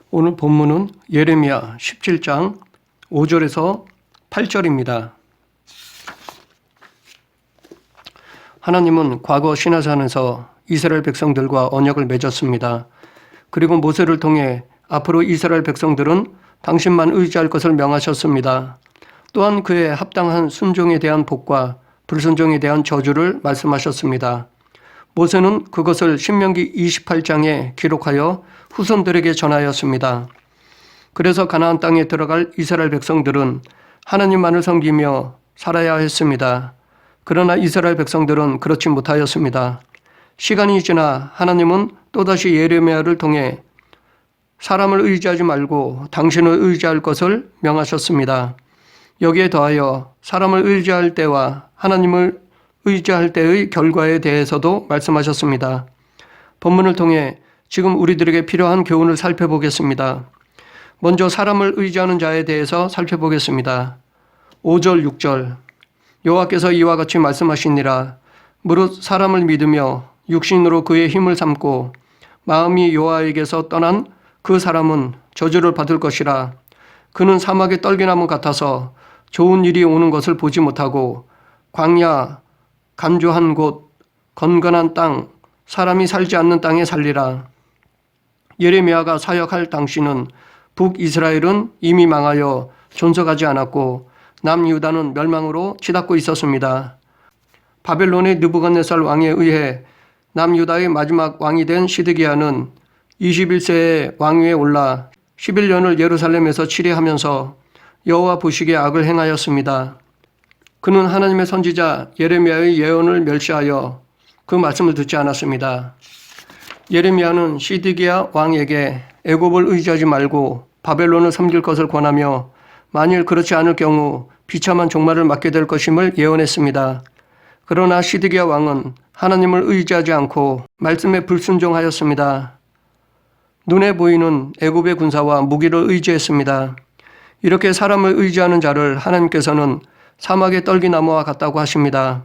오늘 본문은 예레미야 17장 5절에서 8절입니다. 하나님은 과거 시내산에서 이스라엘 백성들과 언약을 맺었습니다. 그리고 모세를 통해 앞으로 이스라엘 백성들은 당신만 의지할 것을 명하셨습니다. 또한 그의 합당한 순종에 대한 복과 불순종에 대한 저주를 말씀하셨습니다. 모세는 그것을 신명기 28장에 기록하여 후손들에게 전하였습니다. 그래서 가나안 땅에 들어갈 이스라엘 백성들은 하나님만을 섬기며 살아야 했습니다. 그러나 이스라엘 백성들은 그렇지 못하였습니다. 시간이 지나 하나님은 또다시 예레미야를 통해 사람을 의지하지 말고 당신을 의지할 것을 명하셨습니다. 여기에 더하여 사람을 의지할 때와 하나님을 의지할 때의 결과에 대해서도 말씀하셨습니다. 본문을 통해 지금 우리들에게 필요한 교훈을 살펴보겠습니다. 먼저 사람을 의지하는 자에 대해서 살펴보겠습니다. 5절, 6절 여호와께서 이와 같이 말씀하시니라. 무릇 사람을 믿으며 육신으로 그의 힘을 삼고 마음이 여호와에게서 떠난 그 사람은 저주를 받을 것이라. 그는 사막의 떨기나무 같아서 좋은 일이 오는 것을 보지 못하고 광야, 간조한 곳, 건건한 땅, 사람이 살지 않는 땅에 살리라. 예레미야가 사역할 당시는 북이스라엘은 이미 망하여 존속하지 않았고 남유다는 멸망으로 치닫고 있었습니다. 바벨론의 느부갓네살 왕에 의해 남유다의 마지막 왕이 된 시드기야는 21세에 왕위에 올라 11년을 예루살렘에서 치리하면서 여호와 보시기에 악을 행하였습니다. 그는 하나님의 선지자 예레미야의 예언을 멸시하여 그 말씀을 듣지 않았습니다. 예레미야는 시드기야 왕에게 애굽을 의지하지 말고 바벨론을 섬길 것을 권하며 만일 그렇지 않을 경우 비참한 종말을 맞게 될 것임을 예언했습니다. 그러나 시드기야 왕은 하나님을 의지하지 않고 말씀에 불순종하였습니다. 눈에 보이는 애굽의 군사와 무기를 의지했습니다. 이렇게 사람을 의지하는 자를 하나님께서는 사막의 떨기나무와 같다고 하십니다.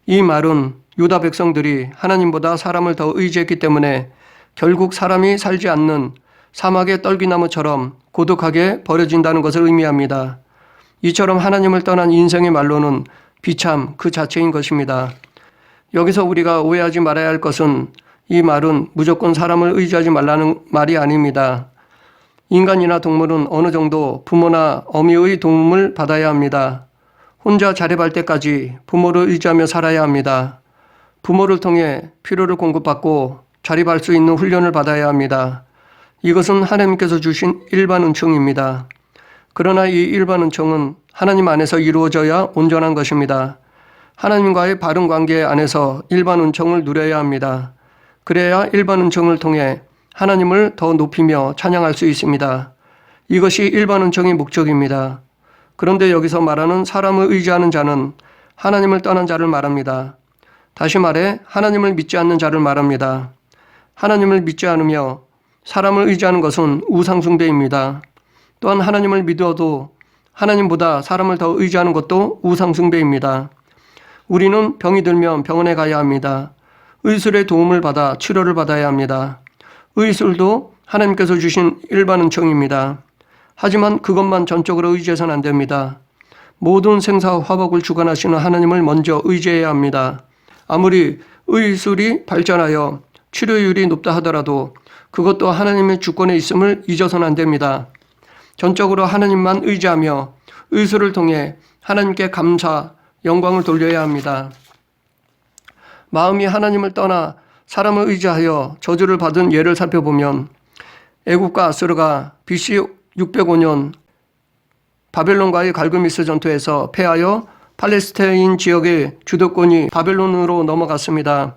이 말은 유다 백성들이 하나님보다 사람을 더 의지했기 때문에 결국 사람이 살지 않는 사막의 떨기나무처럼 고독하게 버려진다는 것을 의미합니다. 이처럼 하나님을 떠난 인생의 말로는 비참 그 자체인 것입니다. 여기서 우리가 오해하지 말아야 할 것은 이 말은 무조건 사람을 의지하지 말라는 말이 아닙니다. 인간이나 동물은 어느 정도 부모나 어미의 도움을 받아야 합니다. 혼자 자립할 때까지 부모를 의지하며 살아야 합니다. 부모를 통해 필요를 공급받고 자립할 수 있는 훈련을 받아야 합니다. 이것은 하나님께서 주신 일반 은총입니다. 그러나 이 일반 은총은 하나님 안에서 이루어져야 온전한 것입니다. 하나님과의 바른 관계 안에서 일반 은총을 누려야 합니다. 그래야 일반 은총을 통해 하나님을 더 높이며 찬양할 수 있습니다. 이것이 일반 은총의 목적입니다. 그런데 여기서 말하는 사람을 의지하는 자는 하나님을 떠난 자를 말합니다. 다시 말해 하나님을 믿지 않는 자를 말합니다. 하나님을 믿지 않으며 사람을 의지하는 것은 우상숭배입니다. 또한 하나님을 믿어도 하나님보다 사람을 더 의지하는 것도 우상숭배입니다. 우리는 병이 들면 병원에 가야 합니다. 의술의 도움을 받아 치료를 받아야 합니다. 의술도 하나님께서 주신 일반 은총입니다. 하지만 그것만 전적으로 의지해서는 안 됩니다. 모든 생사와 화복을 주관하시는 하나님을 먼저 의지해야 합니다. 아무리 의술이 발전하여 치료율이 높다 하더라도 그것도 하나님의 주권에 있음을 잊어서는 안 됩니다. 전적으로 하나님만 의지하며 의술을 통해 하나님께 감사, 영광을 돌려야 합니다. 마음이 하나님을 떠나 사람을 의지하여 저주를 받은 예를 살펴보면 애굽과 아수르가 BC 605년 바벨론과의 갈그미스 전투에서 패하여 팔레스타인 지역의 주도권이 바벨론으로 넘어갔습니다.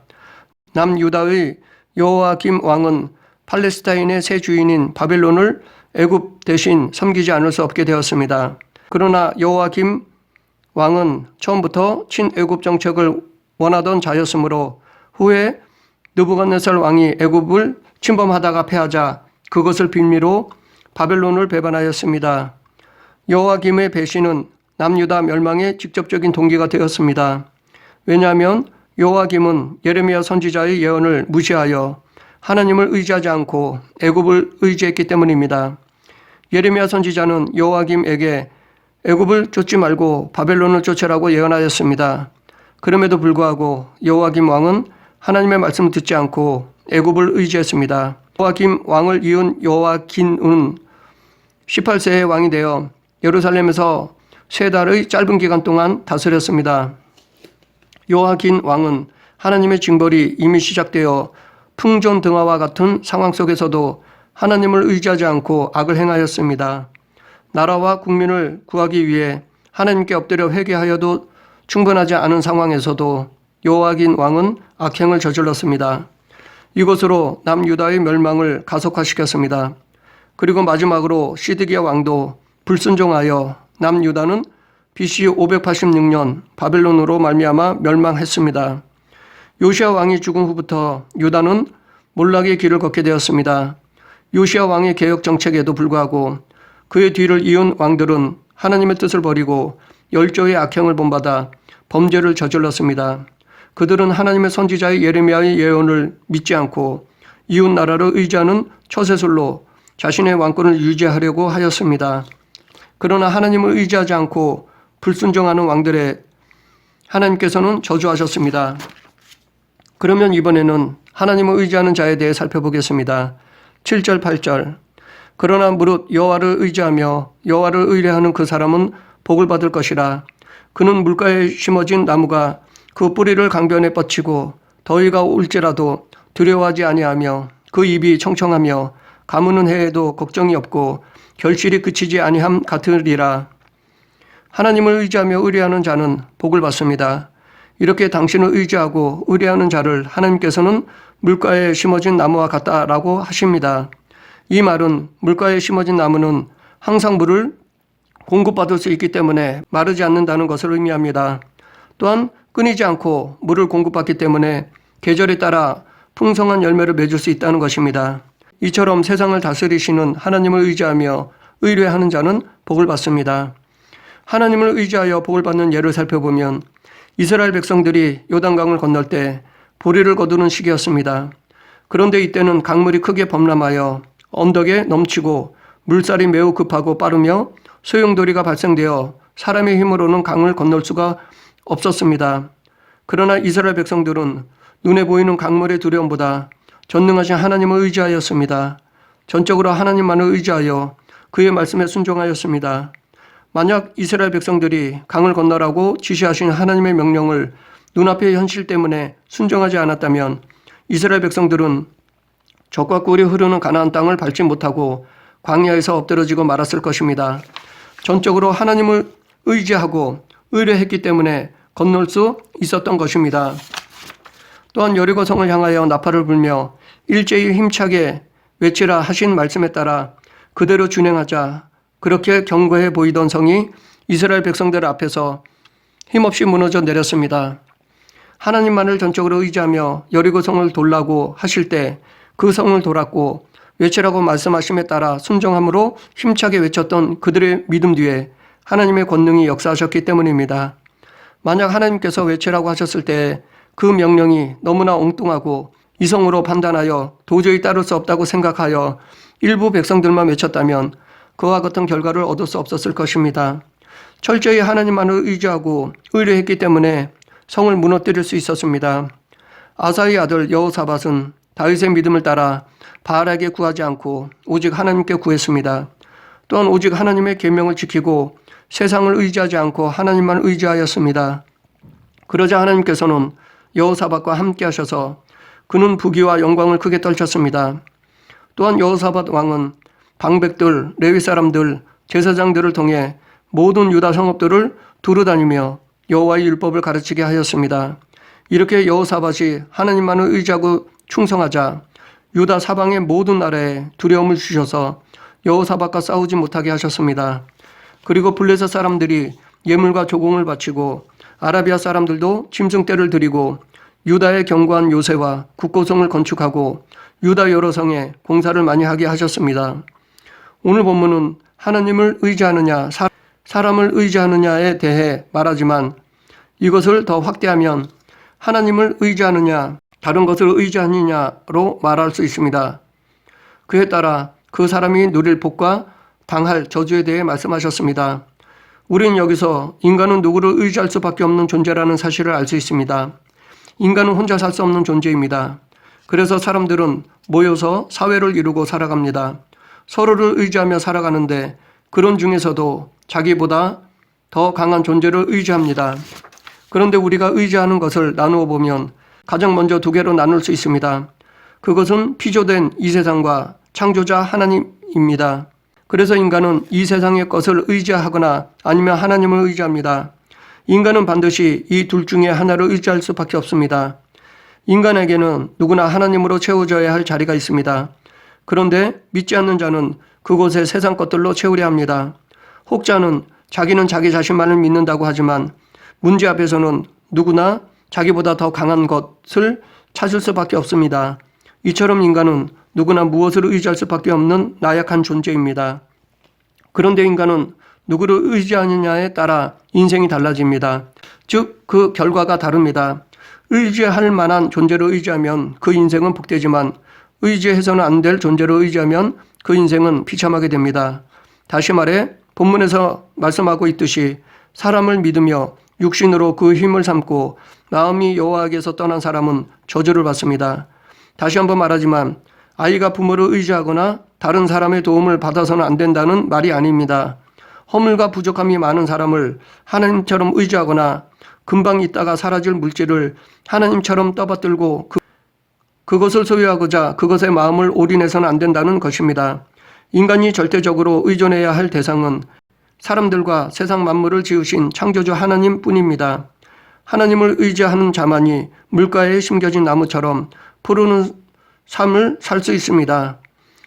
남유다의 여호와김 왕은 팔레스타인의 새 주인인 바벨론을 애굽 대신 섬기지 않을 수 없게 되었습니다. 그러나 여호와김 왕은 처음부터 친애굽 정책을 원하던 자였으므로 후에 느부갓네살 왕이 애굽을 침범하다가 패하자 그것을 빌미로 바벨론을 배반하였습니다. 여호와김의 배신은 남유다 멸망의 직접적인 동기가 되었습니다. 왜냐하면 여호와김은 예레미야 선지자의 예언을 무시하여 하나님을 의지하지 않고 애굽을 의지했기 때문입니다. 예레미야 선지자는 여호야김에게 애굽을 쫓지 말고 바벨론을 쫓으라고 예언하였습니다. 그럼에도 불구하고 여호야김 왕은 하나님의 말씀을 듣지 않고 애굽을 의지했습니다. 여호야김 왕을 이은 여호야긴은 18세의 왕이 되어 예루살렘에서 3달의 짧은 기간 동안 다스렸습니다. 여호야긴 왕은 하나님의 징벌이 이미 시작되어 풍전등화와 같은 상황 속에서도 하나님을 의지하지 않고 악을 행하였습니다. 나라와 국민을 구하기 위해 하나님께 엎드려 회개하여도 충분하지 않은 상황에서도 여호야긴 왕은 악행을 저질렀습니다. 이것으로 남유다의 멸망을 가속화시켰습니다. 그리고 마지막으로 시드기야 왕도 불순종하여 남유다는 BC 586년 바벨론으로 말미암아 멸망했습니다. 요시야 왕이 죽은 후부터 유다는 몰락의 길을 걷게 되었습니다. 요시야 왕의 개혁 정책에도 불구하고 그의 뒤를 이은 왕들은 하나님의 뜻을 버리고 열조의 악행을 본받아 범죄를 저질렀습니다. 그들은 하나님의 선지자의 예레미야의 예언을 믿지 않고 이웃 나라를 의지하는 처세술로 자신의 왕권을 유지하려고 하였습니다. 그러나 하나님을 의지하지 않고 불순종하는 왕들의 하나님께서는 저주하셨습니다. 그러면 이번에는 하나님을 의지하는 자에 대해 살펴보겠습니다. 7절 8절 그러나 무릇 여호와를 의지하며 여호와를 의뢰하는 그 사람은 복을 받을 것이라. 그는 물가에 심어진 나무가 그 뿌리를 강변에 뻗치고 더위가 올지라도 두려워하지 아니하며 그 잎이 청청하며 가무는 해에도 걱정이 없고 결실이 그치지 아니함 같으리라. 하나님을 의지하며 의뢰하는 자는 복을 받습니다. 이렇게 당신을 의지하고 의뢰하는 자를 하나님께서는 물가에 심어진 나무와 같다라고 하십니다. 이 말은 물가에 심어진 나무는 항상 물을 공급받을 수 있기 때문에 마르지 않는다는 것을 의미합니다. 또한 끊이지 않고 물을 공급받기 때문에 계절에 따라 풍성한 열매를 맺을 수 있다는 것입니다. 이처럼 세상을 다스리시는 하나님을 의지하며 의뢰하는 자는 복을 받습니다. 하나님을 의지하여 복을 받는 예를 살펴보면 이스라엘 백성들이 요단강을 건널 때 보리를 거두는 시기였습니다. 그런데 이때는 강물이 크게 범람하여 언덕에 넘치고 물살이 매우 급하고 빠르며 소용돌이가 발생되어 사람의 힘으로는 강을 건널 수가 없었습니다. 그러나 이스라엘 백성들은 눈에 보이는 강물의 두려움보다 전능하신 하나님을 의지하였습니다. 전적으로 하나님만을 의지하여 그의 말씀에 순종하였습니다. 만약 이스라엘 백성들이 강을 건너라고 지시하신 하나님의 명령을 눈앞의 현실 때문에 순종하지 않았다면 이스라엘 백성들은 젖과 꿀이 흐르는 가나안 땅을 밟지 못하고 광야에서 엎드러지고 말았을 것입니다. 전적으로 하나님을 의지하고 의뢰했기 때문에 건널 수 있었던 것입니다. 또한 여리고성을 향하여 나팔을 불며 일제히 힘차게 외치라 하신 말씀에 따라 그대로 준행하자 그렇게 견고해 보이던 성이 이스라엘 백성들 앞에서 힘없이 무너져 내렸습니다. 하나님만을 전적으로 의지하며 여리고성을 돌라고 하실 때 그 성을 돌았고 외치라고 말씀하심에 따라 순종함으로 힘차게 외쳤던 그들의 믿음 뒤에 하나님의 권능이 역사하셨기 때문입니다. 만약 하나님께서 외치라고 하셨을 때 그 명령이 너무나 엉뚱하고 이성으로 판단하여 도저히 따를 수 없다고 생각하여 일부 백성들만 외쳤다면 그와 같은 결과를 얻을 수 없었을 것입니다. 철저히 하나님만을 의지하고 의뢰했기 때문에 성을 무너뜨릴 수 있었습니다. 아사의 아들 여호사밧은 다윗의 믿음을 따라 바알에게 구하지 않고 오직 하나님께 구했습니다. 또한 오직 하나님의 계명을 지키고 세상을 의지하지 않고 하나님만 의지하였습니다. 그러자 하나님께서는 여호사밧과 함께 하셔서 그는 부귀와 영광을 크게 떨쳤습니다. 또한 여호사밧 왕은 방백들, 레위 사람들, 제사장들을 통해 모든 유다 성읍들을 두루다니며 여호와의 율법을 가르치게 하였습니다. 이렇게 여호사밧이 하나님만을 의지하고 충성하자 유다 사방의 모든 나라에 두려움을 주셔서 여호사밧과 싸우지 못하게 하셨습니다. 그리고 블레셋 사람들이 예물과 조공을 바치고 아라비아 사람들도 짐승떼를 드리고 유다의 견고한 요새와 국고성을 건축하고 유다 여러 성에 공사를 많이 하게 하셨습니다. 오늘 본문은 하나님을 의지하느냐 사람을 의지하느냐에 대해 말하지만 이것을 더 확대하면 하나님을 의지하느냐 다른 것을 의지하느냐로 말할 수 있습니다. 그에 따라 그 사람이 누릴 복과 당할 저주에 대해 말씀하셨습니다. 우리는 여기서 인간은 누구를 의지할 수밖에 없는 존재라는 사실을 알 수 있습니다. 인간은 혼자 살 수 없는 존재입니다. 그래서 사람들은 모여서 사회를 이루고 살아갑니다. 서로를 의지하며 살아가는데 그런 중에서도 자기보다 더 강한 존재를 의지합니다. 그런데 우리가 의지하는 것을 나누어 보면 가장 먼저 두 개로 나눌 수 있습니다. 그것은 피조된 이 세상과 창조자 하나님입니다. 그래서 인간은 이 세상의 것을 의지하거나 아니면 하나님을 의지합니다. 인간은 반드시 이 둘 중에 하나를 의지할 수밖에 없습니다. 인간에게는 누구나 하나님으로 채워져야 할 자리가 있습니다. 그런데 믿지 않는 자는 그곳에 세상 것들로 채우려 합니다. 혹자는 자기는 자기 자신만을 믿는다고 하지만 문제 앞에서는 누구나 자기보다 더 강한 것을 찾을 수밖에 없습니다. 이처럼 인간은 누구나 무엇을 의지할 수밖에 없는 나약한 존재입니다. 그런데 인간은 누구를 의지하느냐에 따라 인생이 달라집니다. 즉, 그 결과가 다릅니다. 의지할 만한 존재를 의지하면 그 인생은 복되지만 의지해서는 안 될 존재를 의지하면 그 인생은 비참하게 됩니다. 다시 말해 본문에서 말씀하고 있듯이 사람을 믿으며 육신으로 그 힘을 삼고 마음이 여호와에게서 떠난 사람은 저주를 받습니다. 다시 한번 말하지만 아이가 부모를 의지하거나 다른 사람의 도움을 받아서는 안 된다는 말이 아닙니다. 허물과 부족함이 많은 사람을 하나님처럼 의지하거나 금방 있다가 사라질 물질을 하나님처럼 떠받들고 그것을 소유하고자 그것에 마음을 올인해서는 안 된다는 것입니다. 인간이 절대적으로 의존해야 할 대상은 사람들과 세상 만물을 지으신 창조주 하나님뿐입니다. 하나님을 의지하는 자만이 물가에 심겨진 나무처럼 푸르른 삶을 살 수 있습니다.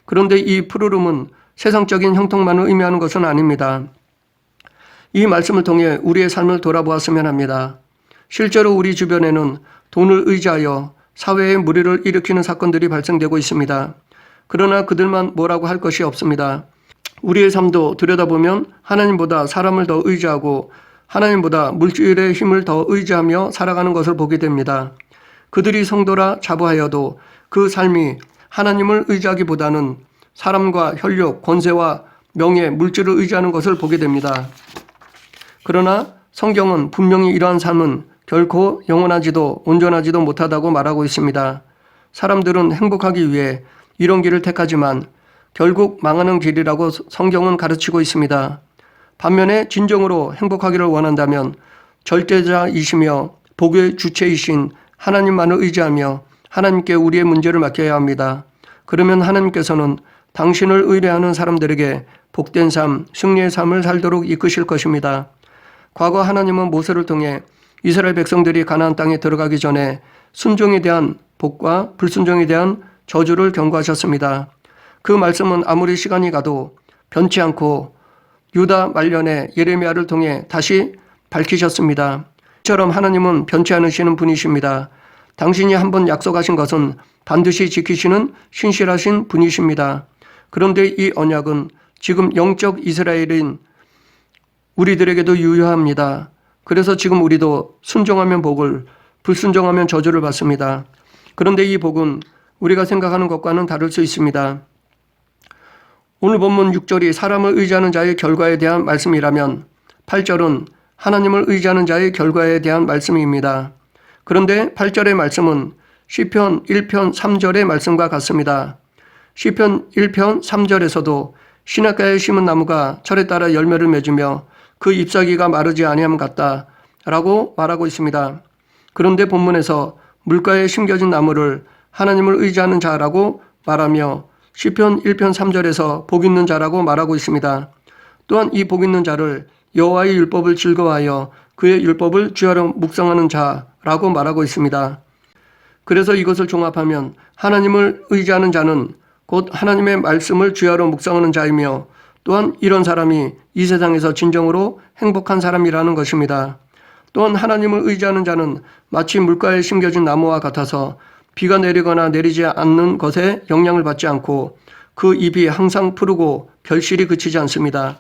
그런데 이 푸르름은 세상적인 형통만을 의미하는 것은 아닙니다. 이 말씀을 통해 우리의 삶을 돌아보았으면 합니다. 실제로 우리 주변에는 돈을 의지하여 사회에 무리를 일으키는 사건들이 발생되고 있습니다. 그러나 그들만 뭐라고 할 것이 없습니다. 우리의 삶도 들여다보면 하나님보다 사람을 더 의지하고 하나님보다 물질의 힘을 더 의지하며 살아가는 것을 보게 됩니다. 그들이 성도라 자부하여도 그 삶이 하나님을 의지하기보다는 사람과 혈육, 권세와 명예, 물질을 의지하는 것을 보게 됩니다. 그러나 성경은 분명히 이러한 삶은 결코 영원하지도 온전하지도 못하다고 말하고 있습니다. 사람들은 행복하기 위해 이런 길을 택하지만 결국 망하는 길이라고 성경은 가르치고 있습니다. 반면에 진정으로 행복하기를 원한다면 절대자이시며 복의 주체이신 하나님만을 의지하며 하나님께 우리의 문제를 맡겨야 합니다. 그러면 하나님께서는 당신을 의뢰하는 사람들에게 복된 삶, 승리의 삶을 살도록 이끄실 것입니다. 과거 하나님은 모세를 통해 이스라엘 백성들이 가나안 땅에 들어가기 전에 순종에 대한 복과 불순종에 대한 저주를 경고하셨습니다. 그 말씀은 아무리 시간이 가도 변치 않고 유다 말년에 예레미야를 통해 다시 밝히셨습니다. 이처럼 하나님은 변치 않으시는 분이십니다. 당신이 한번 약속하신 것은 반드시 지키시는 신실하신 분이십니다. 그런데 이 언약은 지금 영적 이스라엘인 우리들에게도 유효합니다. 그래서 지금 우리도 순종하면 복을, 불순종하면 저주를 받습니다. 그런데 이 복은 우리가 생각하는 것과는 다를 수 있습니다. 오늘 본문 6절이 사람을 의지하는 자의 결과에 대한 말씀이라면 8절은 하나님을 의지하는 자의 결과에 대한 말씀입니다. 그런데 8절의 말씀은 시편 1편 3절의 말씀과 같습니다. 시편 1편 3절에서도 시냇가에 심은 나무가 철에 따라 열매를 맺으며 그 잎사귀가 마르지 아니함 같다 라고 말하고 있습니다. 그런데 본문에서 물가에 심겨진 나무를 하나님을 의지하는 자라고 말하며 시편 1편 3절에서 복 있는 자라고 말하고 있습니다. 또한 이 복 있는 자를 여호와의 율법을 즐거워하여 그의 율법을 주야로 묵상하는 자라고 말하고 있습니다. 그래서 이것을 종합하면 하나님을 의지하는 자는 곧 하나님의 말씀을 주야로 묵상하는 자이며 또한 이런 사람이 이 세상에서 진정으로 행복한 사람이라는 것입니다. 또한 하나님을 의지하는 자는 마치 물가에 심겨진 나무와 같아서 비가 내리거나 내리지 않는 것에 영향을 받지 않고 그 잎이 항상 푸르고 결실이 그치지 않습니다.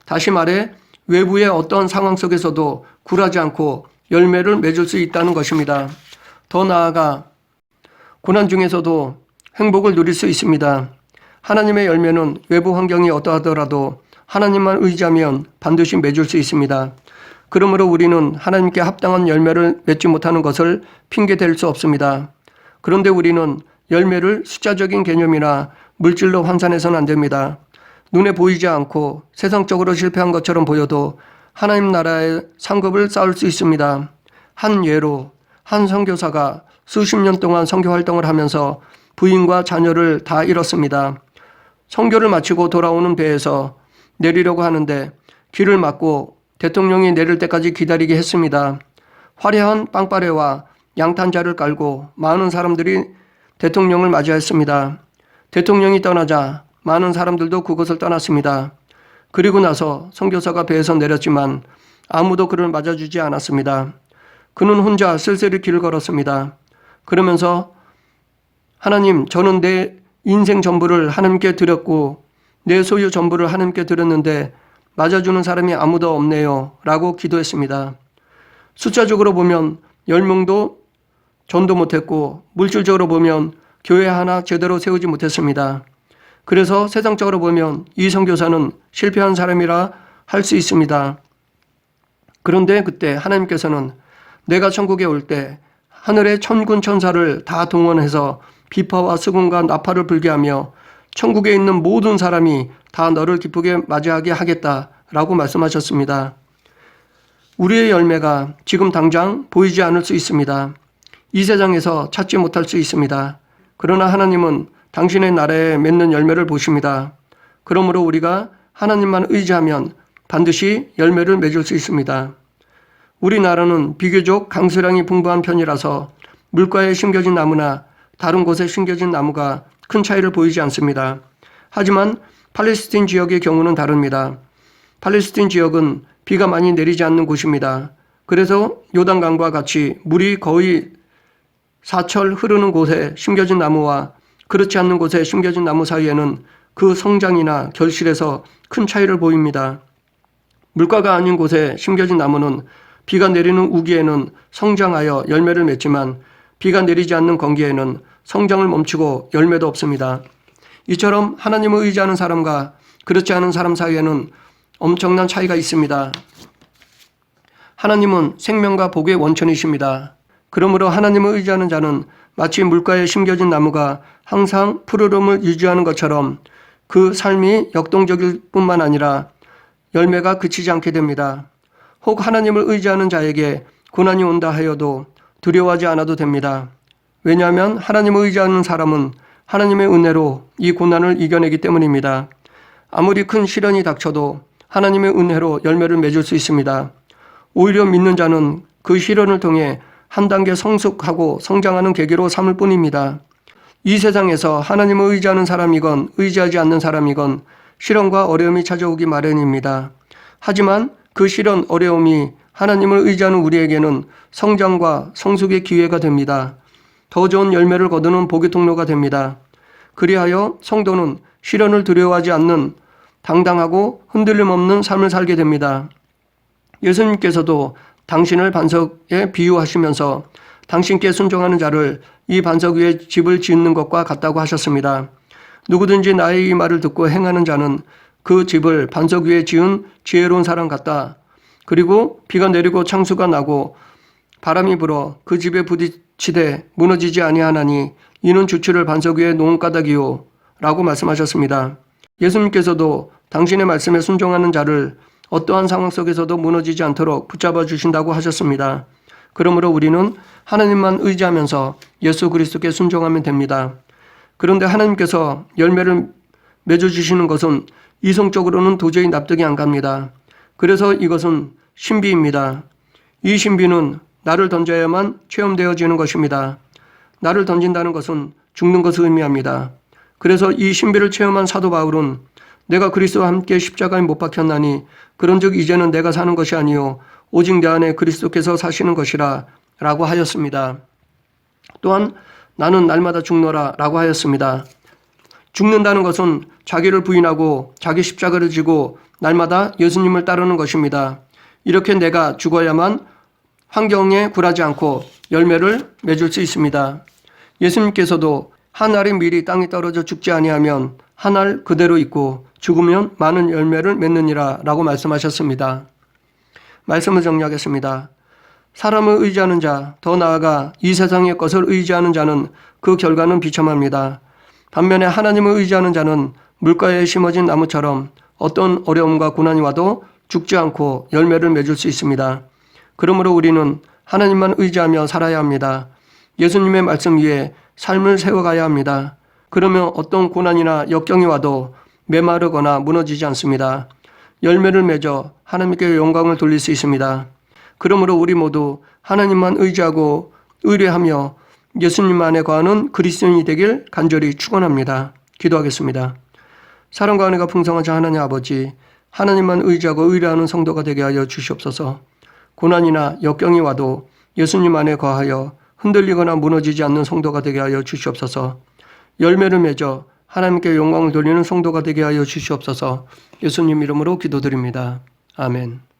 다시 말해 외부의 어떤 상황 속에서도 굴하지 않고 열매를 맺을 수 있다는 것입니다. 더 나아가 고난 중에서도 행복을 누릴 수 있습니다. 하나님의 열매는 외부 환경이 어떠하더라도 하나님만 의지하면 반드시 맺을 수 있습니다. 그러므로 우리는 하나님께 합당한 열매를 맺지 못하는 것을 핑계댈 수 없습니다. 그런데 우리는 열매를 숫자적인 개념이나 물질로 환산해서는 안 됩니다. 눈에 보이지 않고 세상적으로 실패한 것처럼 보여도 하나님 나라의 상급을 쌓을 수 있습니다. 한 예로 한 선교사가 수십 년 동안 선교 활동을 하면서 부인과 자녀를 다 잃었습니다. 선교를 마치고 돌아오는 배에서 내리려고 하는데 길을 막고 대통령이 내릴 때까지 기다리게 했습니다. 화려한 빵빠레와 양탄자를 깔고 많은 사람들이 대통령을 맞이했습니다. 대통령이 떠나자 많은 사람들도 그곳을 떠났습니다. 그리고 나서 선교사가 배에서 내렸지만 아무도 그를 맞아주지 않았습니다. 그는 혼자 쓸쓸히 길을 걸었습니다. 그러면서 하나님, 저는 내 인생 전부를 하나님께 드렸고 내 소유 전부를 하나님께 드렸는데 맞아주는 사람이 아무도 없네요 라고 기도했습니다. 숫자적으로 보면 10명도 전도 못했고 물질적으로 보면 교회 하나 제대로 세우지 못했습니다. 그래서 세상적으로 보면 이 선교사는 실패한 사람이라 할 수 있습니다. 그런데 그때 하나님께서는 내가 천국에 올 때 하늘의 천군 천사를 다 동원해서 비파와 수군과 나팔을 불게 하며 천국에 있는 모든 사람이 다 너를 기쁘게 맞이하게 하겠다라고 말씀하셨습니다. 우리의 열매가 지금 당장 보이지 않을 수 있습니다. 이 세상에서 찾지 못할 수 있습니다. 그러나 하나님은 당신의 나라에 맺는 열매를 보십니다. 그러므로 우리가 하나님만 의지하면 반드시 열매를 맺을 수 있습니다. 우리나라는 비교적 강수량이 풍부한 편이라서 물가에 심겨진 나무나 다른 곳에 심겨진 나무가 큰 차이를 보이지 않습니다. 하지만 팔레스틴 지역의 경우는 다릅니다. 팔레스틴 지역은 비가 많이 내리지 않는 곳입니다. 그래서 요단강과 같이 물이 거의 사철 흐르는 곳에 심겨진 나무와 그렇지 않는 곳에 심겨진 나무 사이에는 그 성장이나 결실에서 큰 차이를 보입니다. 물가가 아닌 곳에 심겨진 나무는 비가 내리는 우기에는 성장하여 열매를 맺지만 비가 내리지 않는 건기에는 성장을 멈추고 열매도 없습니다. 이처럼 하나님을 의지하는 사람과 그렇지 않은 사람 사이에는 엄청난 차이가 있습니다. 하나님은 생명과 복의 원천이십니다. 그러므로 하나님을 의지하는 자는 마치 물가에 심겨진 나무가 항상 푸르름을 유지하는 것처럼 그 삶이 역동적일 뿐만 아니라 열매가 그치지 않게 됩니다. 혹 하나님을 의지하는 자에게 고난이 온다 하여도 두려워하지 않아도 됩니다. 왜냐하면 하나님을 의지하는 사람은 하나님의 은혜로 이 고난을 이겨내기 때문입니다. 아무리 큰 시련이 닥쳐도 하나님의 은혜로 열매를 맺을 수 있습니다. 오히려 믿는 자는 그 시련을 통해 한 단계 성숙하고 성장하는 계기로 삼을 뿐입니다. 이 세상에서 하나님을 의지하는 사람이건 의지하지 않는 사람이건 시련과 어려움이 찾아오기 마련입니다. 하지만 그 시련, 어려움이 하나님을 의지하는 우리에게는 성장과 성숙의 기회가 됩니다. 더 좋은 열매를 거두는 복의 통로가 됩니다. 그리하여 성도는 시련을 두려워하지 않는 당당하고 흔들림 없는 삶을 살게 됩니다. 예수님께서도 당신을 반석에 비유하시면서 당신께 순종하는 자를 이 반석 위에 집을 짓는 것과 같다고 하셨습니다. 누구든지 나의 이 말을 듣고 행하는 자는 그 집을 반석 위에 지은 지혜로운 사람 같다. 그리고 비가 내리고 창수가 나고 바람이 불어 그 집에 부딪히되 무너지지 아니하나니 이는 주추를 반석 위에 놓은 까닭이요 라고 말씀하셨습니다. 예수님께서도 당신의 말씀에 순종하는 자를 어떠한 상황 속에서도 무너지지 않도록 붙잡아 주신다고 하셨습니다. 그러므로 우리는 하나님만 의지하면서 예수 그리스도께 순종하면 됩니다. 그런데 하나님께서 열매를 맺어주시는 것은 이성적으로는 도저히 납득이 안 갑니다. 그래서 이것은 신비입니다. 이 신비는 나를 던져야만 체험되어지는 것입니다. 나를 던진다는 것은 죽는 것을 의미합니다. 그래서 이 신비를 체험한 사도 바울은 내가 그리스도와 함께 십자가에 못 박혔나니 그런즉 이제는 내가 사는 것이 아니요 오직 내 안에 그리스도께서 사시는 것이라 라고 하였습니다. 또한 나는 날마다 죽노라 라고 하였습니다. 죽는다는 것은 자기를 부인하고 자기 십자가를 지고 날마다 예수님을 따르는 것입니다. 이렇게 내가 죽어야만 환경에 굴하지 않고 열매를 맺을 수 있습니다. 예수님께서도 한 알이 미리 땅에 떨어져 죽지 아니하면 한 알 그대로 있고 죽으면 많은 열매를 맺느니라 라고 말씀하셨습니다. 말씀을 정리하겠습니다. 사람을 의지하는 자, 더 나아가 이 세상의 것을 의지하는 자는 그 결과는 비참합니다. 반면에 하나님을 의지하는 자는 물가에 심어진 나무처럼 어떤 어려움과 고난이 와도 죽지 않고 열매를 맺을 수 있습니다. 그러므로 우리는 하나님만 의지하며 살아야 합니다. 예수님의 말씀 위에 삶을 세워가야 합니다. 그러면 어떤 고난이나 역경이 와도 메마르거나 무너지지 않습니다. 열매를 맺어 하나님께 영광을 돌릴 수 있습니다. 그러므로 우리 모두 하나님만 의지하고 의뢰하며 예수님 안에 거하는 그리스도인이 되길 간절히 축원합니다. 기도하겠습니다. 사랑과 은혜가 풍성하신 하나님 아버지, 하나님만 의지하고 의뢰하는 성도가 되게 하여 주시옵소서. 고난이나 역경이 와도 예수님 안에 거하여 흔들리거나 무너지지 않는 성도가 되게 하여 주시옵소서. 열매를 맺어 하나님께 영광을 돌리는 성도가 되게 하여 주시옵소서. 예수님 이름으로 기도드립니다. 아멘.